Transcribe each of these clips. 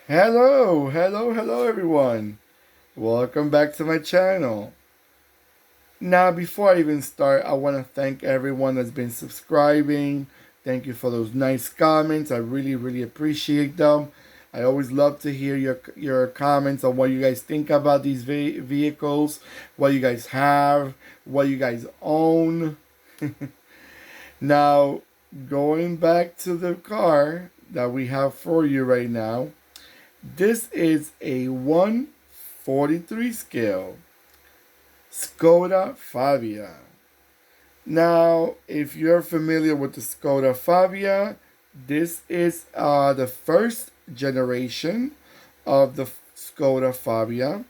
Hello everyone. Welcome back to my channel. Now, before I even start, I want to thank everyone that's been subscribing. Thank you for those nice comments. I really appreciate them. I always love to hear your comments on what you guys think about these vehicles, what you guys have, what you guys own. Now, going back to the car that we have for you right now. This is a 143 scale Skoda Fabia. Now, if you're familiar with the Skoda Fabia, this is the first generation of the Skoda Fabia.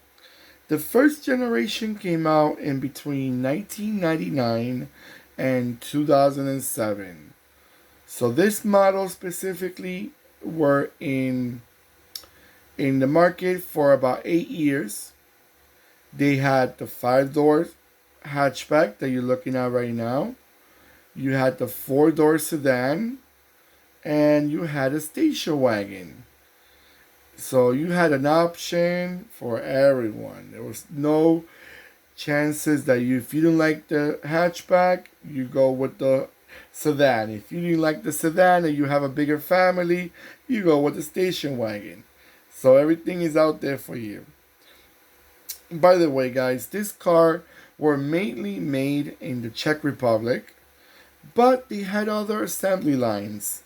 The first generation came out in between 1999 and 2007. So this model specifically were in the market for about 8 years. They had the 5 door hatchback that you're looking at right now. You had the 4 door sedan, and you had a station wagon. So you had an option for everyone. There was no chances that if you didn't like the hatchback, you go with the sedan. If you didn't like the sedan and you have a bigger family, you go with the station wagon. So everything is out there for you. By the way, guys, this car were mainly made in the Czech Republic, but they had other assembly lines.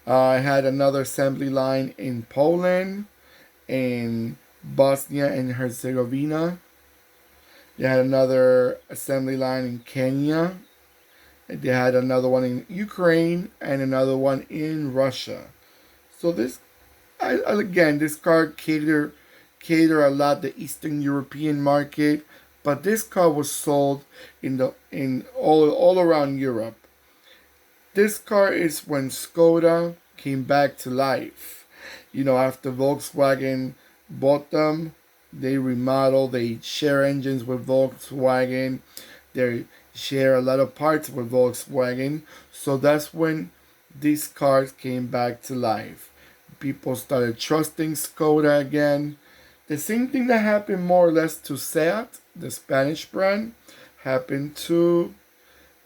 I had another assembly line in Poland, in Bosnia and Herzegovina. They had another assembly line in Kenya. They had another one in Ukraine and another one in Russia. So again, this car cater a lot the Eastern European market, but this car was sold in all around Europe. This car is when Skoda came back to life. After Volkswagen bought them, they remodeled, they share engines with Volkswagen, they share a lot of parts with Volkswagen. So that's when these cars came back to life. People started trusting Skoda again. The same thing that happened more or less to Seat, the Spanish brand, happened to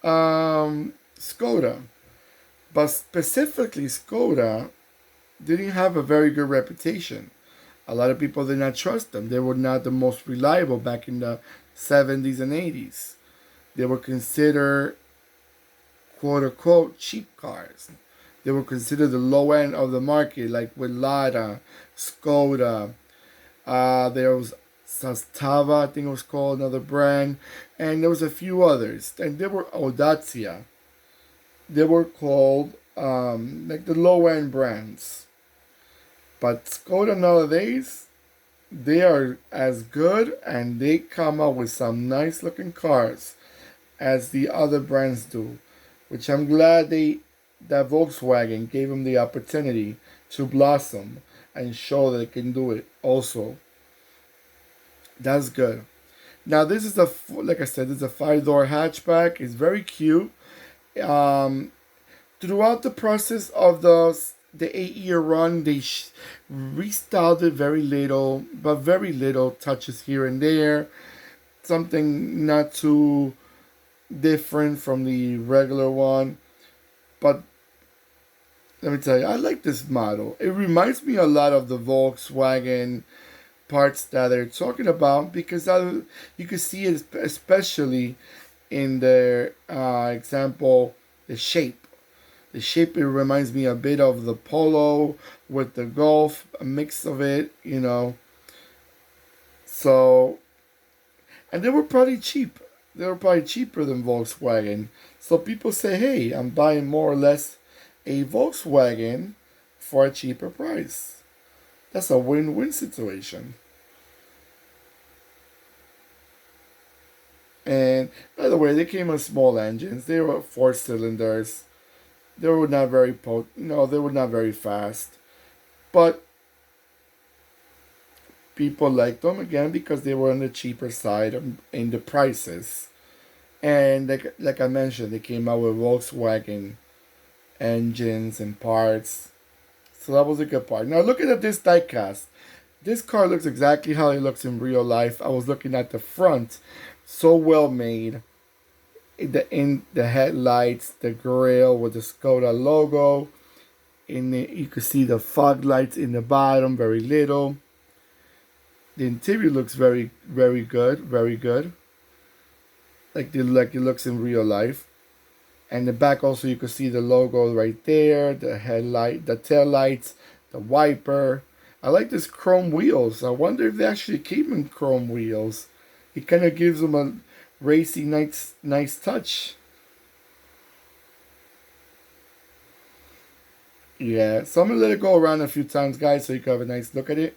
Skoda. But specifically, Skoda didn't have a very good reputation. A lot of people did not trust them. They were not the most reliable back in the 70s and 80s. They were considered quote unquote cheap cars. They were considered the low end of the market, like with Lada, Skoda. There was Sastava, I think it was called, another brand, and there was a few others. And they were Audacia. They were called like the low end brands. But Skoda nowadays, they are as good, and they come out with some nice looking cars as the other brands do, which I'm glad that Volkswagen gave them the opportunity to blossom and show that they can do it also. That's good. Now this is like I said, this is a 5 door hatchback. It's very cute. Um, Throughout the process of the 8 year run, they restyled it very little, but very little touches here and there. Something not too different from the regular one, but let me tell you, I like this model. It reminds me a lot of the Volkswagen parts that they're talking about because you can see it especially in their example, the shape. The shape, it reminds me a bit of the Polo with the Golf, a mix of it. So, and they were probably cheap. They were probably cheaper than Volkswagen. So people say, hey, I'm buying more or less a Volkswagen for a cheaper price. That's a win-win situation. And by the way, they came with small engines. They were 4 cylinders. They were not very they were not very fast. But people liked them again because they were on the cheaper side in the prices. And like I mentioned, they came out with Volkswagen engines and parts. So that was a good part. Now looking at this diecast. This car looks exactly how it looks in real life. I was looking at the front. So well made. In the headlights, the grille with the Skoda logo. You can see the fog lights in the bottom, very little. The interior looks very, very good, very good. Like it looks in real life. And the back also you can see the logo right there, the headlight, the tail lights, the wiper. I like this chrome wheels. I wonder if they actually keep in chrome wheels. It kind of gives them a racy, nice touch. Yeah, so I'm gonna let it go around a few times, guys, so you can have a nice look at it.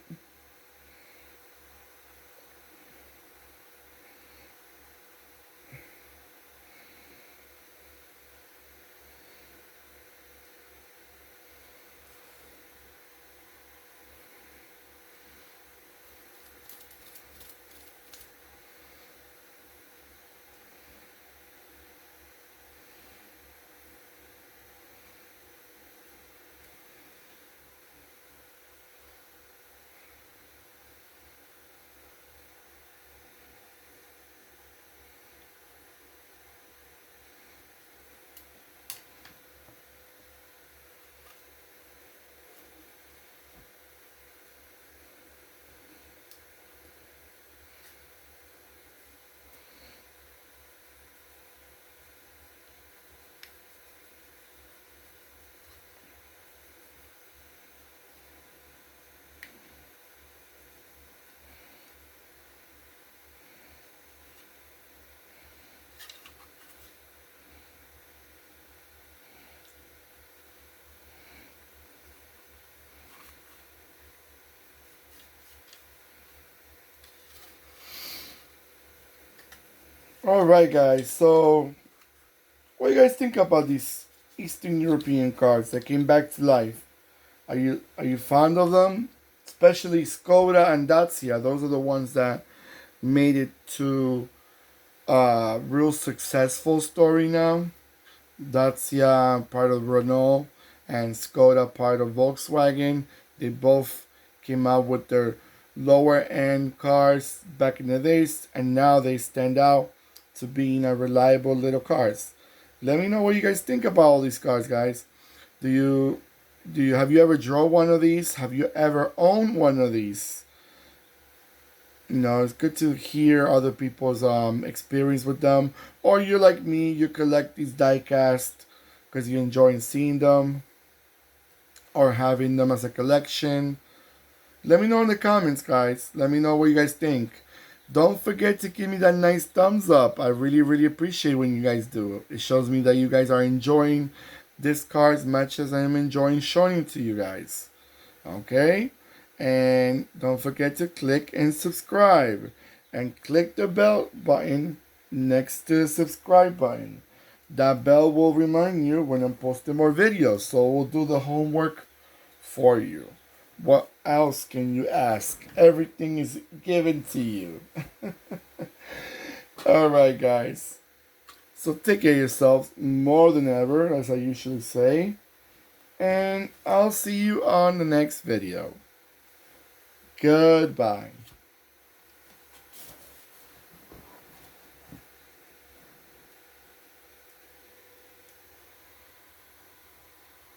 All right, guys. So, what do you guys think about these Eastern European cars that came back to life? Are you fond of them? Especially Skoda and Dacia. Those are the ones that made it to a real successful story now. Dacia part of Renault and Skoda part of Volkswagen. They both came out with their lower end cars back in the days, and now they stand out to being a reliable little cars. Let me know what you guys think about all these cars, guys. Do you have you ever drove one of these? Have you ever owned one of these? It's good to hear other people's experience with them. Or you're like me, you collect these diecast because you enjoy seeing them or having them as a collection. Let me know in the comments, guys. Let me know what you guys think. Don't forget to give me that nice thumbs up. I really, really appreciate when you guys do. It shows me that you guys are enjoying this car as much as I am enjoying showing it to you guys. Okay? And don't forget to click and subscribe. And click the bell button next to the subscribe button. That bell will remind you when I'm posting more videos. So we'll do the homework for you. What else can you ask? Everything is given to you. Alright, guys. So take care of yourselves more than ever, as I usually say. And I'll see you on the next video. Goodbye.